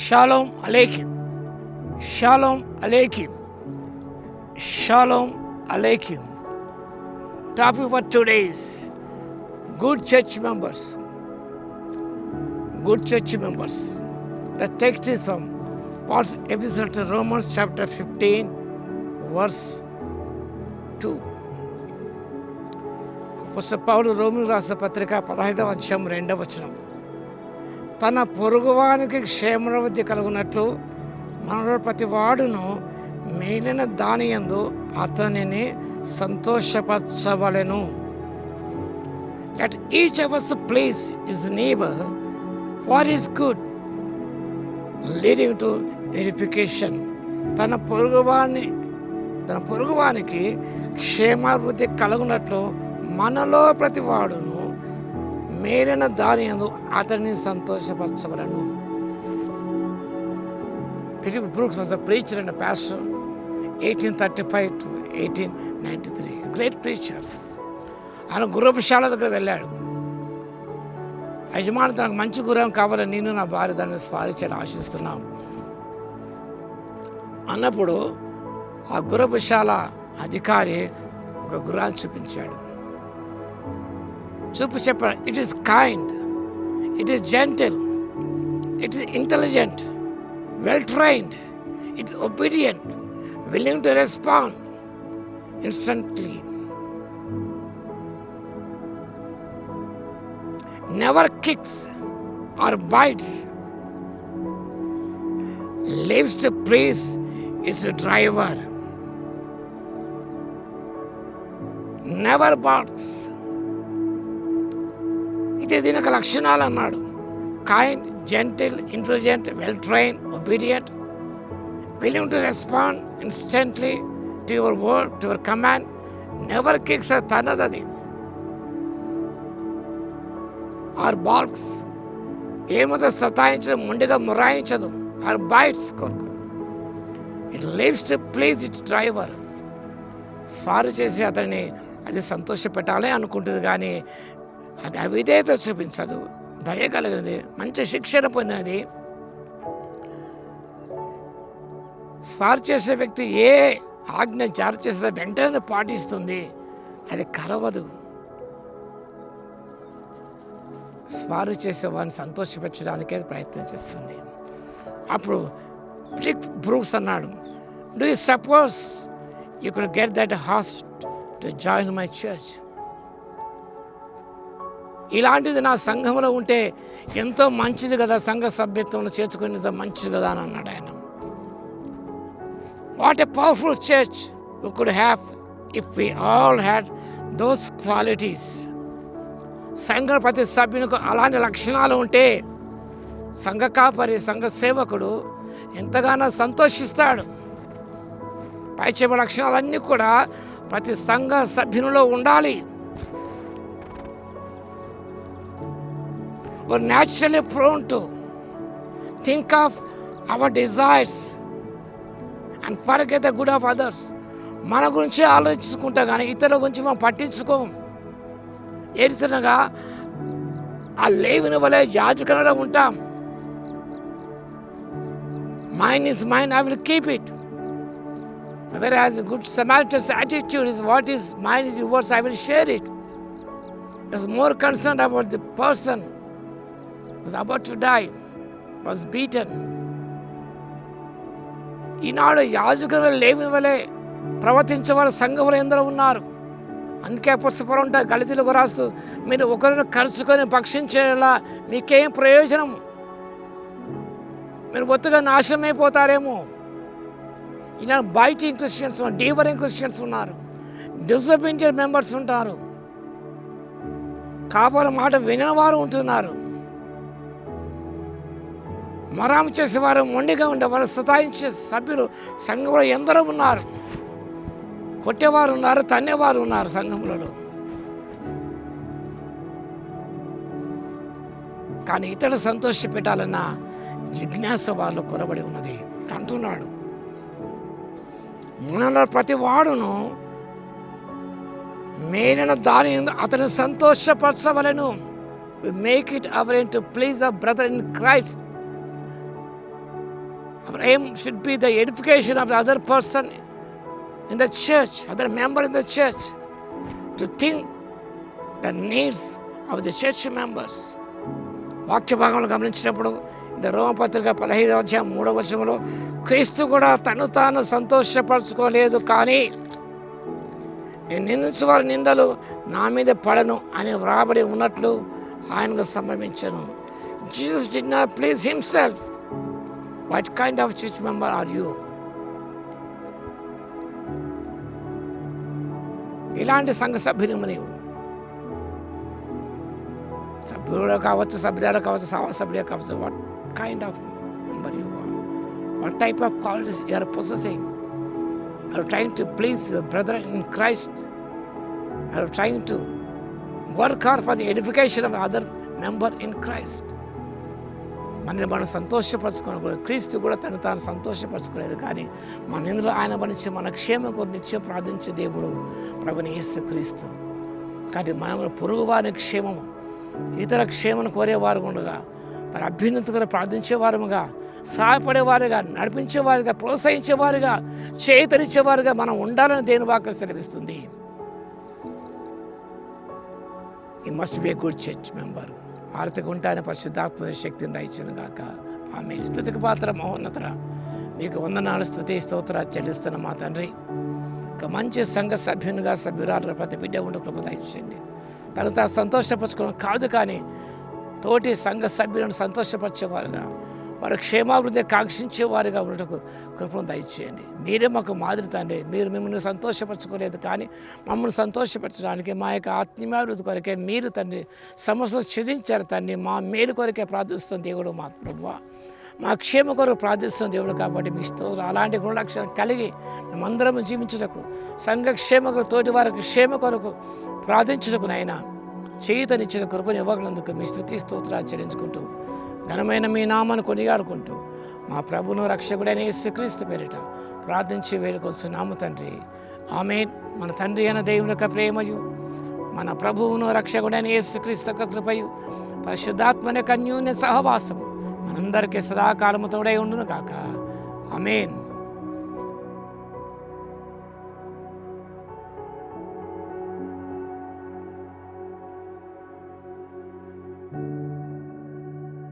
Shalom Aleichem. Shalom Aleichem. Shalom Aleichem. Topic for today is good church members. Good church members. The text is from Paul's epistle to Romans chapter 15, verse 2. అపోస్తలుడైన పౌలు రోమీయులకు రాసిన పత్రిక 15వ అధ్యాయం 2వ వచనం. తన పొరుగువానికి క్షేమాభివృద్ధి కలుగునట్లు మనలో ప్రతి వాడును మేలిన దానియందు అతనిని సంతోషపరచవలెను. Let each of us please his neighbor for his good, leading to edification. తన పొరుగువానికి క్షేమాభివృద్ధి కలుగునట్లు మనలో ప్రతి వాడును మేలైన దానియందు అతన్ని సంతోషపరచవలను. Philip Brooks was a preacher and a pastor, 1835 to 1893. A great preacher. ఆయన గుర్రపుశాల దగ్గర వెళ్ళాడు. యజమాని తనకు మంచి గుర్రం కావాలని నేను నా భార్య దాన్ని స్వారీ చేయాలని ఆశిస్తున్నాం అన్నప్పుడు ఆ గుర్రపుశాల అధికారి ఒక గుర్రాన్ని చూపించాడు. చెప్పాడు, it is kind, it is gentle, it is intelligent, well trained, it is obedient, willing to respond instantly, never kicks or bites, lives to please its driver, never barks. ఇది దీని యొక్క లక్షణాలు అన్నాడు. Kind, gentle, intelligent, well train, obedient, willing to respond instantly to your word, to your command, never kicks తనదది, or balks, ఏమతో సతాయించదు, ముందుగా మురాయించదు, ఆర్ బైట్స్ కొరకు. It lives to please it driver. స్వారీ చేసి అతన్ని అది సంతోషపెట్టాలి అనుకుంటుంది, కానీ అది అవిధేయత చూపించదు. దయ కలిగినది, మంచి శిక్షణ పొందినది. స్వారీ చేసే వ్యక్తి ఏ ఆజ్ఞ జారీ చేసిన వెంటనే పాటిస్తుంది, అది కరవదు. స్వారీ చేసే వారిని సంతోషపెట్టడానికే ప్రయత్నం చేస్తుంది. అప్పుడు బ్రూక్స్ అన్నాడు, do you suppose you could get that horse to join my church? ఇలాంటిది నా సంఘంలో ఉంటే ఎంతో మంచిది కదా, సంఘ సభ్యత్వంలో చేర్చుకునేది మంచిది కదా అని అన్నాడు ఆయన. What a powerful church we could have if we all had those qualities. సంఘ ప్రతి సభ్యునికి అలాంటి లక్షణాలు ఉంటే సంఘ కాపరి, సంఘ సేవకుడు ఎంతగానో సంతోషిస్తాడు. పైచేప లక్షణాలన్నీ కూడా ప్రతి సంఘ సభ్యునిలో ఉండాలి. We're naturally prone to think of our desires and forget the good of others. మన గురించి ఆలోచించుకుంటా కానీ ఇతరుల గురించి మనం పట్టించుకోం. ఏడితనగా ఆ లేవిని వలె యాజకునిగా ఉంటాం. Mine is mine, I will keep it. Whereas a good Samaritan's attitude is, what is mine is yours, I will share it. Is more concerned about the person was about to die, was beaten. ఈనాడు యాజకులు లేవిని వలె ప్రవర్తించేవారు సంఘంలో ఎందరో ఉన్నారు. అందుకే పుస్తకం ఉంటారు, గళితీలకు రాస్తూ, మీరు ఒకరిని కలుసుకొని భక్షించేలా మీకేం ప్రయోజనం, మీరు ఒత్తుగా నాశనం అయిపోతారేమో. ఈనాడు బైటింగ్ క్రిస్టియన్స్ ఉన్నారు, డీవరింగ్ క్రిస్టియన్స్ ఉన్నారు, డిసొబీడియంట్ మెంబర్స్ ఉంటారు, కాపరి మాట వినని వారు ఉంటున్నారు, మరాము చేసేవారు, మొండిగా ఉండేవారు, సతాయించే సభ్యులు సంఘంలో ఎందరో ఉన్నారు. కొట్టేవారు ఉన్నారు, తన్నేవారు ఉన్నారు సంఘములలో. కానీ ఇతరులు సంతోష పెట్టాలన్న జిజ్ఞాస వాళ్ళు కొరబడి ఉన్నది అంటున్నాడు. మనలో ప్రతి వాడును మేలైన దాని అతను సంతోషపరచవలెను. We make it our aim to please our brother in Christ. Our aim should be the edification of the other person in the church, other member in the church, to think the needs of the church members. వాక్య భాగంలో గమనించినప్పుడు இந்த రోమపత్రిక 15వ అధ్యాయం 3వ వచనంలో క్రీస్తు కూడా తను తాను సంతోషపరచుకోలేదు, కానీ నేను నిందించు వారి నిందలు నా మీద పడను అని వ్రాబడి ఉన్నట్లు ఆయనకు సంభవించను. Jesus did not please himself. What kind of church member are you? ఇలాంటి సంఘ సభ్యుని నీవు సభ్యుడు కావచ్చు, సభ్యురాలు కావచ్చు, సభ్యుడే కావచ్చు. What kind of member you are? What type of qualities you are possessing? Are you trying to please your brother in Christ? Are you trying to work hard for the edification of other member in Christ? మనల్ని మనం సంతోషపరచుకోకూడదు. క్రీస్తు కూడా తను తాను సంతోషపరచుకోలేదు, కానీ మన ఇందులో ఆయన భరించి మన క్షేమం కొరకు నిత్యం ప్రార్థించే దేవుడు ప్రభుని యేసు క్రీస్తు. కాబట్టి మనం పొరుగు వారి క్షేమము, ఇతర క్షేమను కోరేవారు ఉండగా, మరి అభ్యున్నతి కూడా ప్రార్థించేవారుగా, సహాయపడేవారుగా, నడిపించేవారుగా, ప్రోత్సహించేవారుగా, చేతనిచ్చేవారుగా మనం ఉండాలని దేవుని వాక్యం సెలవిస్తుంది. ఈ must be a good church member. ఆర్థిక ఉంటాయని పరిశుద్ధాత్మ శక్తిని దయచేయను గాక. ఆమె స్తుతికి పాత్ర మహోన్నతర మీకు వందనాలు, స్తుతి స్తోత్ర చెల్లిస్తున్న మా తండ్రి, ఒక మంచి సంఘ సభ్యునిగా, సభ్యురాలుగా ప్రతి బిడ్డ ఉండే కృప దయచేయండి. తను తాను సంతోషపరచుకోవడం కాదు, కానీ తోటి సంఘ సభ్యులను సంతోషపరిచేవారుగా, వారు క్షేమాభివృద్ధి కాంక్షించేవారుగా ఉండటకు కృపను దయచేయండి. మీరే మాకు మాదిరి తండ్రి. మీరు మిమ్మల్ని సంతోషపరచుకోలేదు, కానీ మమ్మల్ని సంతోషపరచడానికి, మా యొక్క ఆత్మీయాభివృద్ధి కొరకే మీరు తండ్రి సమస్య ఛేదించారు తండ్రి. మా మేలు కొరకే ప్రార్థిస్తున్న దేవుడు మా ప్రభువా, మా క్షేమ కొరకు ప్రార్థిస్తున్న దేవుడు. కాబట్టి మీ స్తోత్రం. అలాంటి గుణలక్షణం కలిగి మేమందరం జీవించుటకు, సంఘ క్షేమ కొరకు, తోటి వారికి క్షేమ కొరకు ప్రార్థించుటకు నాయన చేతనిచ్చిన కృపను ఇవ్వగలందుకు మీ స్తుతి స్తోత్రాలు చెల్లించుకుంటూ, ఘనమైన మీ నామాన్ని కొనియాడుకుంటూ, మా ప్రభువును రక్షకుడైన యేసుక్రీస్తు పేరిట ప్రార్థించి వేడుకొస్తున్నాము తండ్రి. ఆమేన్. మన తండ్రి అయిన దేవుని యొక్క ప్రేమయు, మన ప్రభువును రక్షకుడైన యేసుక్రీస్తు యొక్క కృపయు, పరిశుద్ధాత్మ యొక్క అన్యోన్య సహవాసము మనందరికీ సదాకాలము తోడై ఉండును గాక. ఆమేన్.